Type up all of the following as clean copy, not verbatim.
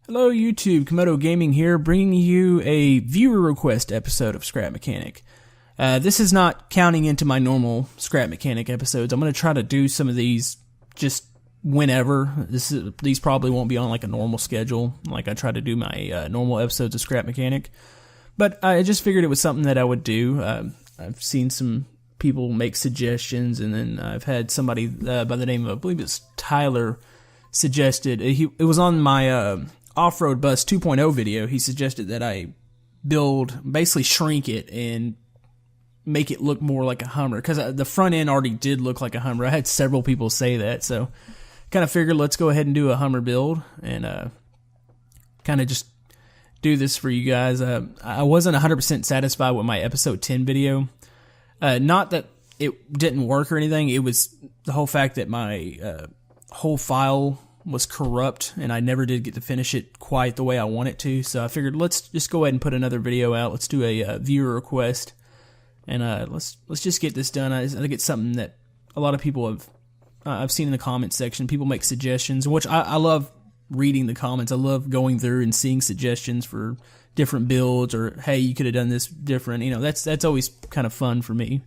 Hello YouTube, Komodo Gaming here, bringing you a viewer request episode of Scrap Mechanic. This is not counting into my normal Scrap Mechanic episodes. I'm going to try to do some of these just whenever. These probably won't be on like a normal schedule, like I try to do my normal episodes of Scrap Mechanic. But I just figured it was something that I would do. I've seen some people make suggestions, and then I've had somebody by the name of, I believe it's Tyler, suggested, it was on my Off-Road Bus 2.0 video. He suggested that I basically shrink it and make it look more like a Hummer, because the front end already did look like a Hummer. I had several people say that, so kind of figured let's go ahead and do a Hummer build and kind of just do this for you guys. I wasn't 100% satisfied with my episode 10 video. Not that it didn't work or anything, it was the whole fact that my whole file was corrupt, and I never did get to finish it quite the way I want it to. So I figured let's just go ahead and put another video out. Let's do a viewer request, and let's just get this done. I think it's something that a lot of people have. I've seen in the comments section. People make suggestions, which I love reading the comments. I love going through and seeing suggestions for different builds, or hey, you could have done this different. You know, that's always kind of fun for me.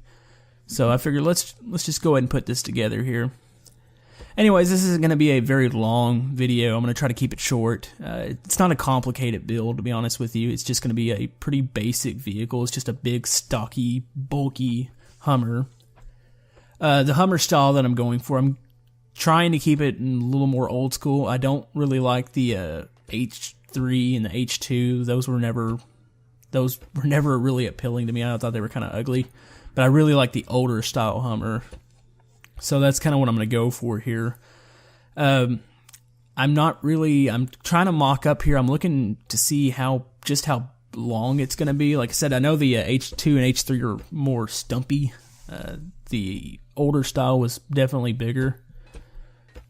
So I figured let's just go ahead and put this together here. Anyways, this isn't going to be a very long video. I'm going to try to keep it short. It's not a complicated build, to be honest with you. It's just going to be a pretty basic vehicle. It's just a big, stocky, bulky Hummer. The Hummer style that I'm going for, I'm trying to keep it a little more old school. I don't really like the H3 and the H2. Those were never really appealing to me. I thought they were kind of ugly. But I really like the older style Hummer. So that's kind of what I'm going to go for here. I'm trying to mock up here. I'm looking to see just how long it's going to be. Like I said, I know the H2 and H3 are more stumpy. The older style was definitely bigger.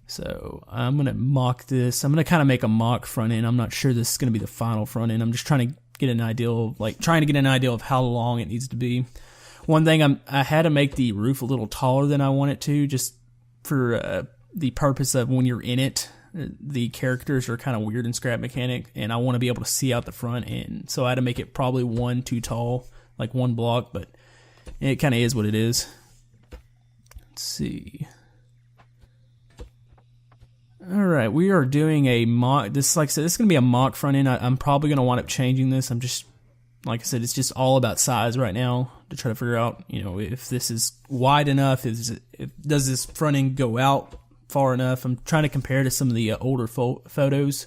So I'm going to mock this. I'm going to kind of make a mock front end. I'm not sure this is going to be the final front end. I'm just trying to get an idea of how long it needs to be. One thing, I had to make the roof a little taller than I want it to, just for the purpose of when you're in it, the characters are kind of weird in Scrap Mechanic, and I want to be able to see out the front end. So I had to make it probably one too tall, like one block, but it kind of is what it is. Let's see. Alright, we are doing a mock. This, like I said, this is going to be a mock front end. I'm probably going to wind up changing this. Like I said, it's just all about size right now to try to figure out, you know, if this is wide enough. Does this front end go out far enough? I'm trying to compare to some of the older photos.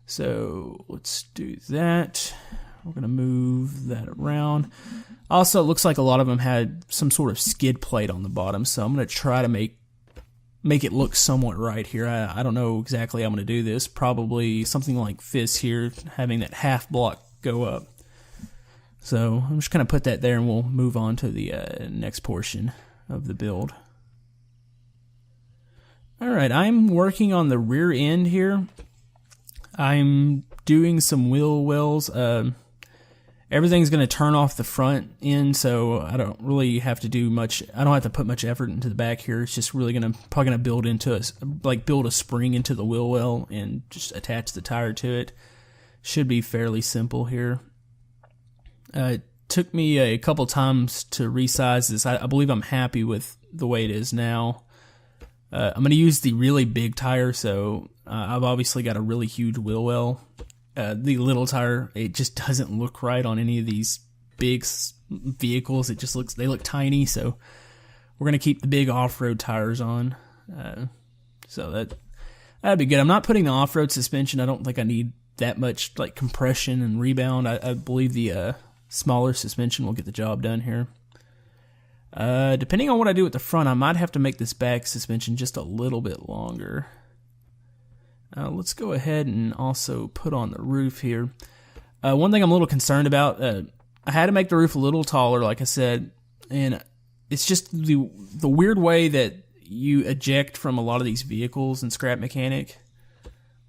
So let's do that. We're going to move that around. Also, it looks like a lot of them had some sort of skid plate on the bottom, so I'm going to try to make it look somewhat right here. I don't know exactly how I'm going to do this. Probably something like this here, having that half block go up. So I'm just going to put that there, and we'll move on to the next portion of the build. Alright, I'm working on the rear end here. I'm doing some wheel wells. Everything's going to turn off the front end, so I don't really have to do much. I don't have to put much effort into the back here. It's just really probably going to build into build a spring into the wheel well and just attach the tire to it. Should be fairly simple here. It took me a couple times to resize this. I believe I'm happy with the way it is now. I'm going to use the really big tire, so I've obviously got a really huge wheel well. The little tire, it just doesn't look right on any of these big vehicles. They look tiny, so we're going to keep the big off-road tires on. So that'd be good. I'm not putting the off-road suspension. I don't think I need that much like compression and rebound. I believe the smaller suspension will get the job done here. Depending on what I do with the front, I might have to make this back suspension just a little bit longer. Let's go ahead and also put on the roof here. One thing I'm a little concerned about, I had to make the roof a little taller, like I said, and it's just the weird way that you eject from a lot of these vehicles in Scrap Mechanic.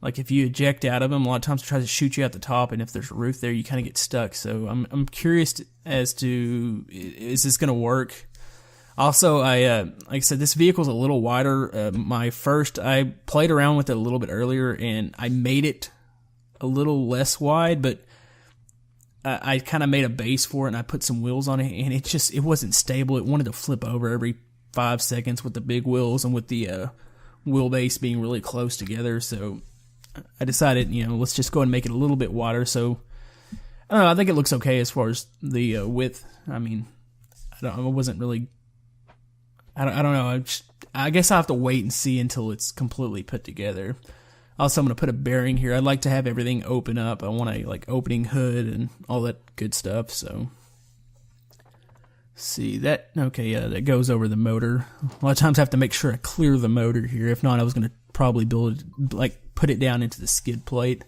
Like if you eject out of them, a lot of times it tries to shoot you out the top, and if there's a roof there, you kind of get stuck. So I'm curious as to, is this going to work? Also, like I said, this vehicle's a little wider. I played around with it a little bit earlier, and I made it a little less wide, but I kind of made a base for it, and I put some wheels on it, and it wasn't stable. It wanted to flip over every 5 seconds with the big wheels and with the wheelbase being really close together. So I decided, let's just go ahead and make it a little bit wider. So I don't know. I think it looks okay as far as the width. I mean, I wasn't really. I don't know. I guess I'll have to wait and see until it's completely put together. Also, I'm going to put a bearing here. I'd like to have everything open up. I want a opening hood and all that good stuff. So, see that? Okay, yeah, that goes over the motor. A lot of times I have to make sure I clear the motor here. If not, I was going to probably put it down into the skid plate.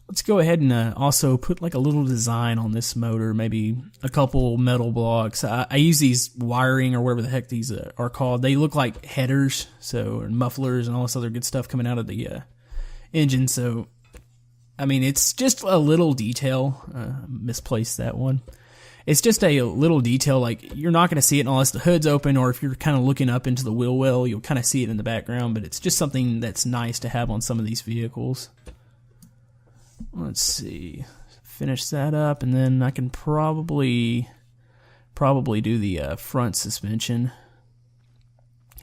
Let's go ahead and also put a little design on this motor, maybe a couple metal blocks. I use these wiring or whatever the heck these are called. They look like headers, and mufflers and all this other good stuff coming out of the engine. So, I mean, it's just a little detail. Misplaced that one. It's just a little detail. You're not going to see it unless the hood's open, or if you're kind of looking up into the wheel well, you'll kind of see it in the background. But it's just something that's nice to have on some of these vehicles. Let's see, finish that up, and then I can probably do the front suspension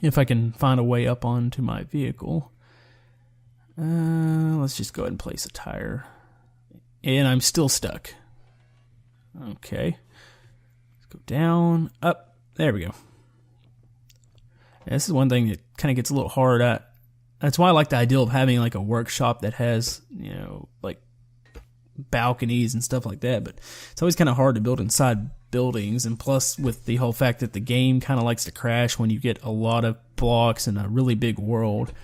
if I can find a way up onto my vehicle. Let's just go ahead and place a tire, and I'm still stuck. Okay, let's go down, up. There we go. This is one thing that kind of gets a little hard. That's why I like the idea of having a workshop that has balconies and stuff like that, but it's always kind of hard to build inside buildings, and plus with the whole fact that the game kind of likes to crash when you get a lot of blocks in a really big world,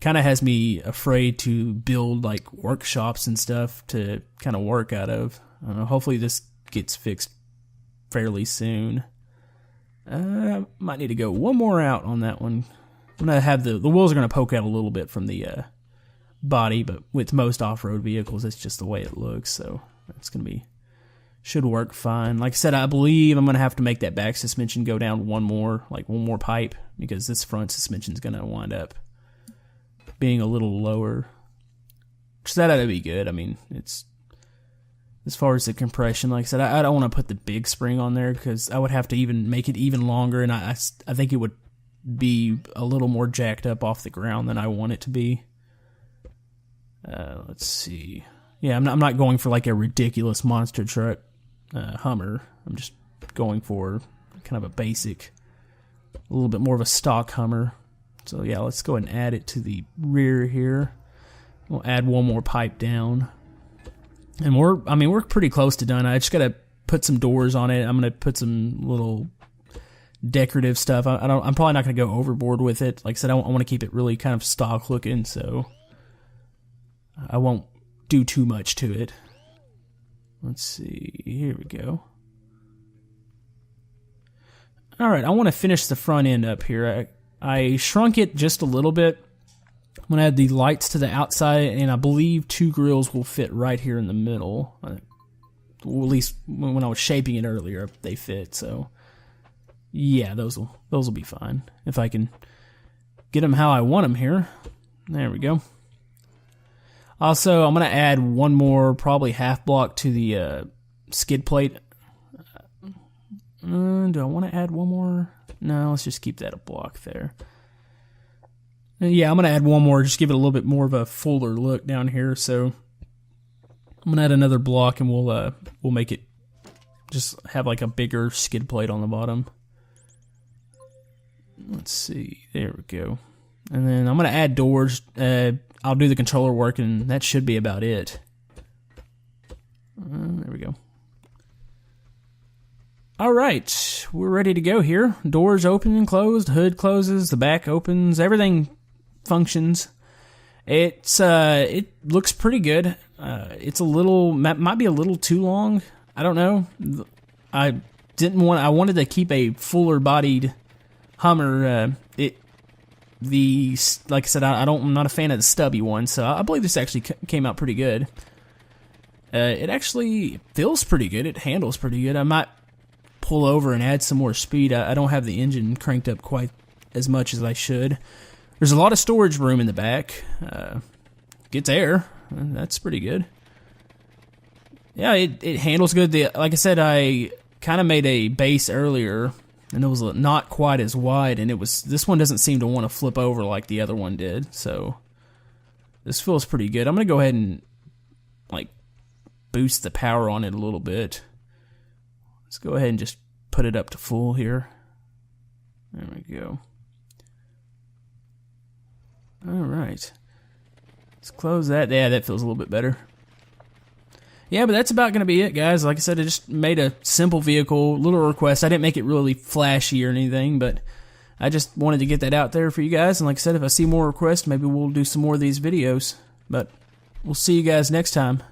kind of has me afraid to build workshops and stuff to kind of work out of. I don't know, hopefully this gets fixed fairly soon. Might need to go one more out on that one. I'm gonna have the wheels are gonna poke out a little bit from the body, but with most off-road vehicles, it's just the way it looks, so it's should work fine. Like I said, I believe I'm gonna have to make that back suspension go down one more pipe, because this front suspension is gonna wind up being a little lower. So that ought to be good. I mean, it's as far as the compression, like I said, I don't want to put the big spring on there because I would have to even make it even longer, and I think it would be a little more jacked up off the ground than I want it to be. Let's see. Yeah, I'm not going for a ridiculous monster truck Hummer. I'm just going for kind of a basic, a little bit more of a stock Hummer. So yeah, let's go ahead and add it to the rear here. We'll add one more pipe down, and we're pretty close to done. I just gotta put some doors on it. I'm gonna put some little decorative stuff. I'm probably not gonna go overboard with it. Like I said, I want to keep it really kind of stock looking, so I won't do too much to it. Let's see, here we go. Alright, I want to finish the front end up here. I shrunk it just a little bit. I'm going to add the lights to the outside, and I believe 2 grills will fit right here in the middle. Well, at least when I was shaping it earlier, they fit, so yeah, those will be fine. If I can get them how I want them here. There we go. Also, I'm going to add one more, probably half block to the skid plate. Do I want to add one more? No, let's just keep that a block there. Yeah, I'm going to add one more, just give it a little bit more of a fuller look down here. So I'm going to add another block, and we'll make it just have a bigger skid plate on the bottom. Let's see, there we go. And then I'm going to add doors. I'll do the controller work, and that should be about it. There we go. Alright, we're ready to go here. Doors open and closed, hood closes, the back opens, everything functions. It looks pretty good. It's might be a little too long. I don't know. I wanted to keep a fuller bodied Hummer. Like I said, I'm not a fan of the stubby one, so I believe this actually came out pretty good. It actually feels pretty good. It handles pretty good. I might pull over and add some more speed. I don't have the engine cranked up quite as much as I should. There's a lot of storage room in the back. Gets air. That's pretty good. Yeah, it handles good. Like I said, I kind of made a base earlier, and it was not quite as wide, and this one doesn't seem to want to flip over like the other one did, so this feels pretty good. I'm going to go ahead and like boost the power on it a little bit. Let's go ahead and just put it up to full here. There we go. Alright. Let's close that. Yeah, that feels a little bit better. Yeah, but that's about going to be it, guys. Like I said, I just made a simple vehicle, little request. I didn't make it really flashy or anything, but I just wanted to get that out there for you guys. And like I said, if I see more requests, maybe we'll do some more of these videos. But we'll see you guys next time.